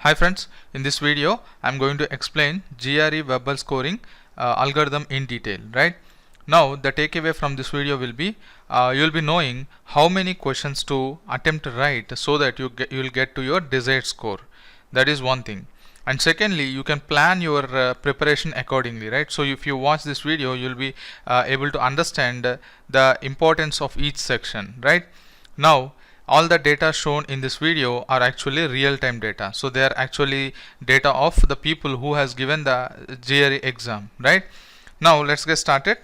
Hi friends, in this video I am going to explain GRE verbal scoring algorithm in detail, right? Now the takeaway from this video will be you will be knowing how many questions to attempt to write so that you will get to your desired score. That is one thing. And secondly, you can plan your preparation accordingly, right? So if you watch this video, you will be able to understand the importance of each section, right? Now all the data shown in this video are actually real-time data, so they are actually data of the people who has given the GRE exam, right? Now let's get started.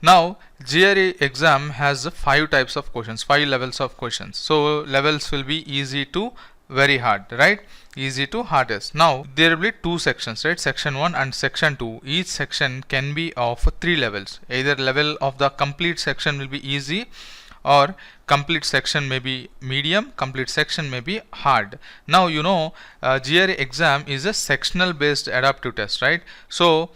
Now GRE exam has 5 types of questions, 5 levels of questions. So levels will be easy to very hard, right? Easy to hardest. Now there will be 2 sections, right? Section 1 and section 2. Each section can be of 3 levels. Either level of the complete section will be easy, or complete section may be medium, complete section may be hard. Now you know GRE exam is a sectional based adaptive test, right? So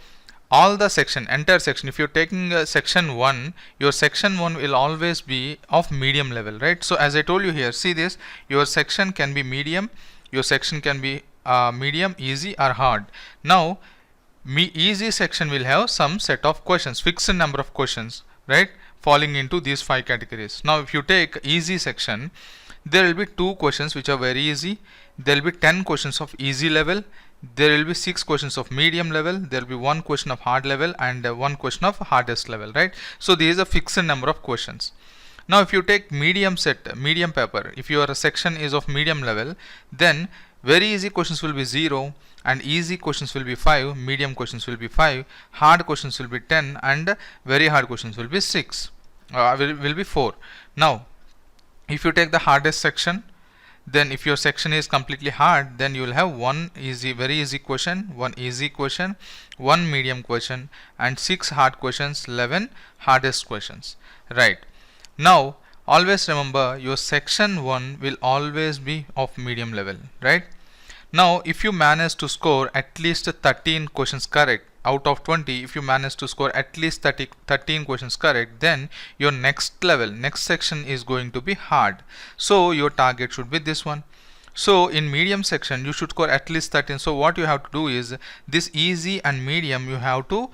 all the section, entire section, if you're taking section 1, your section 1 will always be of medium level, right? So as I told you here, see this, your section can be medium, your section can be medium, easy or hard. Now easy section will have some set of questions, fixed number of questions, right, falling into these 5 categories. Now if you take easy section, there will be 2 questions which are very easy, there will be 10 questions of easy level, there will be 6 questions of medium level, there will be 1 question of hard level, and 1 question of hardest level, right? So this is a fixed number of questions. Now if you take medium paper, if your section is of medium level, then very easy questions will be 0, and easy questions will be 5, medium questions will be 5, hard questions will be 10, and very hard questions will be 6, will be 4. Now if you take the hardest section, then if your section is completely hard, then you will have 1 easy, very easy question, 1 easy question, 1 medium question, and 6 hard questions, 11 hardest questions, right? Now always remember, your section 1 will always be of medium level, right? Now if you manage to score at least 13 questions correct out of 20, if you manage to score at least 13 questions correct, then your next level, next section is going to be hard. So your target should be this one. So in medium section you should score at least 13. So what you have to do is, this easy and medium you have to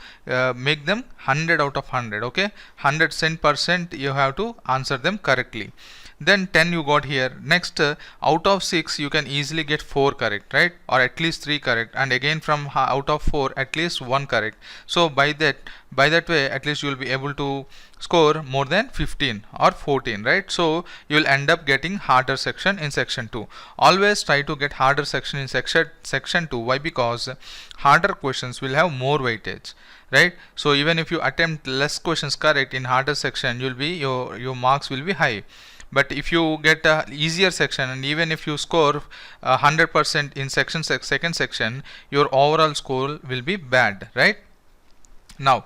make them 100 out of 100, okay? 100% you have to answer them correctly. Then 10 you got here. Next out of 6 you can easily get 4 correct, right? Or at least 3 correct, and again from out of 4 at least 1 correct. So by that way at least you will be able to score more than 15 or 14, right? So you will end up getting harder section in section 2. Always try to get harder section in section 2. Why? Because harder questions will have more weightage, right? So even if you attempt less questions correct in harder section, you'll be your marks will be high. But if you get a easier section, and even if you score 100% in second section, your overall score will be bad, right? Now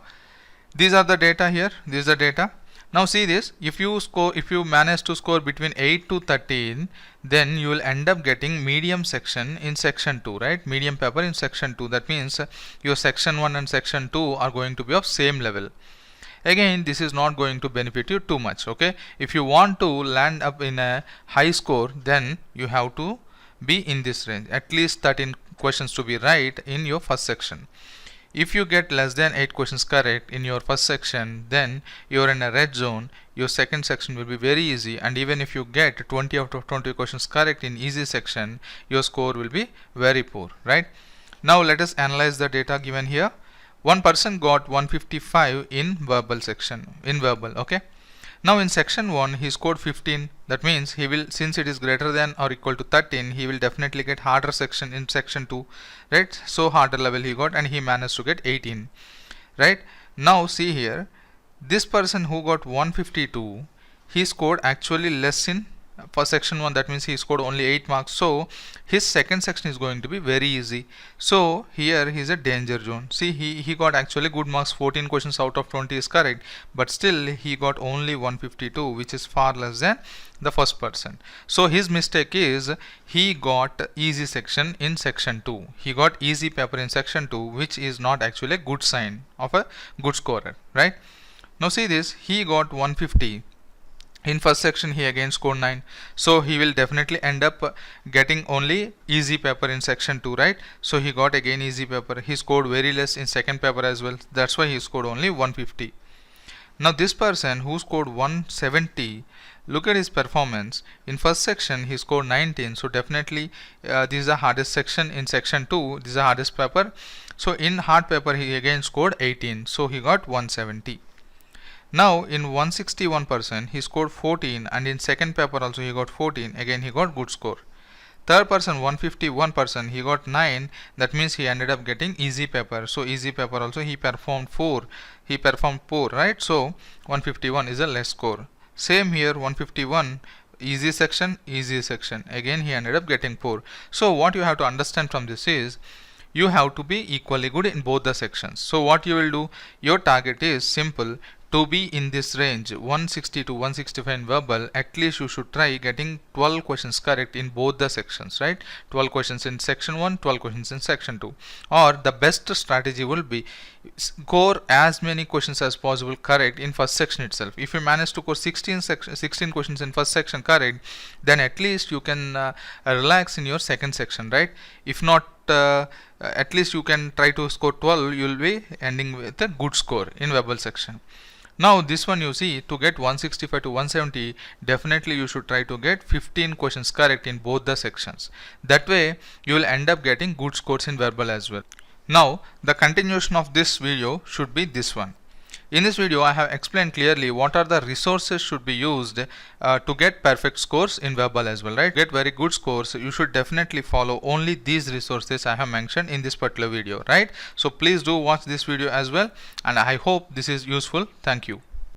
these are the data here. This is the data. Now see this, if you manage to score between 8 to 13, then you will end up getting medium section in section 2, right? Medium paper in section 2. That means your section 1 and section 2 are going to be of same level. Again, this is not going to benefit you too much, okay? If you want to land up in a high score, then you have to be in this range, at least 13 questions to be right in your first section. If you get less than 8 questions correct in your first section, then you are in a red zone. Your second section will be very easy, and even if you get 20 out of 20 questions correct in easy section, your score will be very poor, right? Now let us analyze the data given here. One person got 155 in verbal section, okay? Now in section 1 he scored 15. That means he will, since it is greater than or equal to 13, he will definitely get harder section in section 2, right? So harder level he got, and he managed to get 18, right? Now see here, this person who got 152, he scored actually less in for section 1. That means he scored only 8 marks. So his second section is going to be very easy. So here he is a danger zone. See, he got actually good marks, 14 questions out of 20 is correct, but still he got only 152, which is far less than the first person. So his mistake is, he got easy section in section 2. He got easy paper in section 2, which is not actually a good sign of a good scorer, right? Now see this, he got 150. In first section he again scored 9, so he will definitely end up getting only easy paper in section 2, right? So he got again easy paper. He scored very less in second paper as well, that's why he scored only 150. Now this person who scored 170, look at his performance. In first section he scored 19, so definitely this is the hardest section. In section 2 this is the hardest paper, so in hard paper he again scored 18, so he got 170. Now in 161% he scored 14, and in second paper also he got 14, again he got good score. Third person 151% he got 9, that means he ended up getting easy paper, so easy paper also he performed 4, right? So 151 is a less score. Same here, 151 easy section, again he ended up getting 4. So what you have to understand from this is you have to be equally good in both the sections. So what you will do, your target is simple, to be in this range 160 to 165 in verbal. At least you should try getting 12 questions correct in both the sections, right? 12 questions in section 1, 12 questions in section 2. Or the best strategy will be score as many questions as possible correct in first section itself. If you manage to score 16 questions in first section correct, then at least you can relax in your second section, right? If not, at least you can try to score 12, you will be ending with a good score in verbal section. Now this one, you see, to get 165 to 170, definitely you should try to get 15 questions correct in both the sections. That way you will end up getting good scores in verbal as well. Now the continuation of this video should be this one. In this video I have explained clearly what are the resources should be used to get perfect scores in verbal as well, right? Get very good scores, you should definitely follow only these resources I have mentioned in this particular video, right? So please do watch this video as well, and I hope this is useful. Thank you.